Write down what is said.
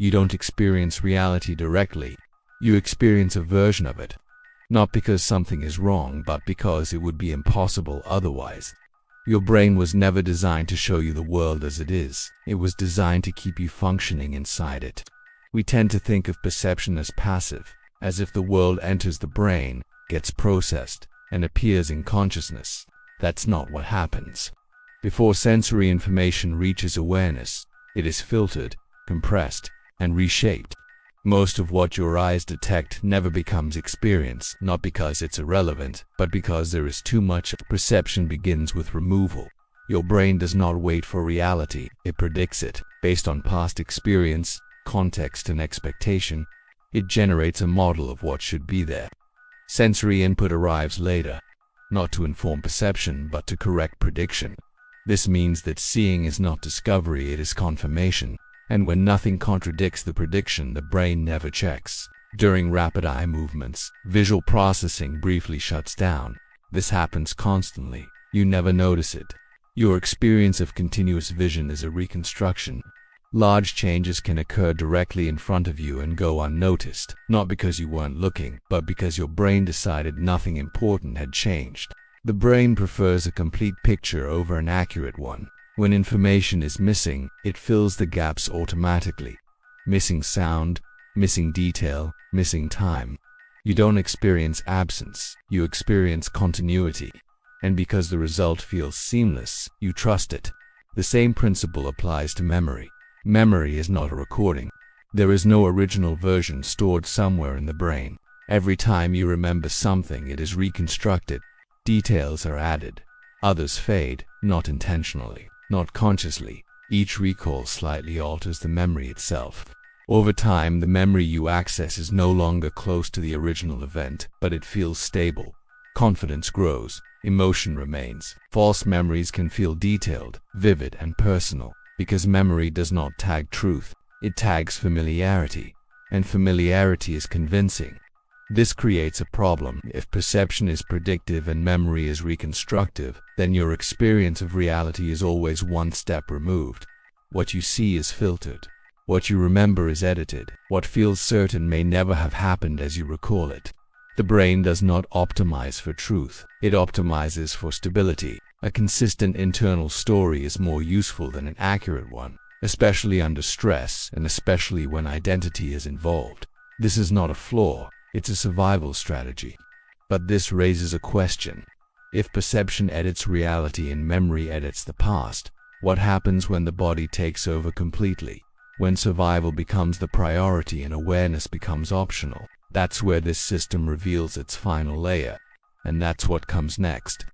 You don't experience reality directly. You experience a version of it. Not because something is wrong, but because it would be impossible otherwise. Your brain was never designed to show you the world as it is. It was designed to keep you functioning inside it. We tend to think of perception as passive, as if the world enters the brain, gets processed, and appears in consciousness. That's not what happens. Before sensory information reaches awareness, it is filtered, compressed, and reshaped. Most of what your eyes detect never becomes experience, not because it's irrelevant, but because there is too much. Perception begins with removal. Your brain does not wait for reality, it predicts it. Based on past experience, context, and expectation, it generates a model of what should be there. Sensory input arrives later, not to inform perception, but to correct prediction. This means that seeing is not discovery, it is confirmation. And when nothing contradicts the prediction, the brain never checks. During rapid eye movements, visual processing briefly shuts down. This happens constantly. You never notice it. Your experience of continuous vision is a reconstruction. Large changes can occur directly in front of you and go unnoticed, not because you weren't looking, but because your brain decided nothing important had changed. The brain prefers a complete picture over an accurate one. When information is missing, it fills the gaps automatically. Missing sound, missing detail, missing time. You don't experience absence, you experience continuity. And because the result feels seamless, you trust it. The same principle applies to memory. Memory is not a recording. There is no original version stored somewhere in the brain. Every time you remember something, it is reconstructed. Details are added. Others fade, not intentionally. Not consciously. Each recall slightly alters the memory itself. Over time, the memory you access is no longer close to the original event, but it feels stable. Confidence grows. Emotion remains. False memories can feel detailed, vivid, and personal, because memory does not tag truth. It tags familiarity. And familiarity is convincing. This creates a problem. If perception is predictive and memory is reconstructive, then your experience of reality is always one step removed. What you see is filtered. What you remember is edited. What feels certain may never have happened as you recall it. The brain does not optimize for truth. It optimizes for stability. A consistent internal story is more useful than an accurate one, especially under stress and especially when identity is involved. This is not a flaw. It's a survival strategy. But this raises a question. If perception edits reality and memory edits the past, what happens when the body takes over completely? When survival becomes the priority and awareness becomes optional? That's where this system reveals its final layer. And that's what comes next.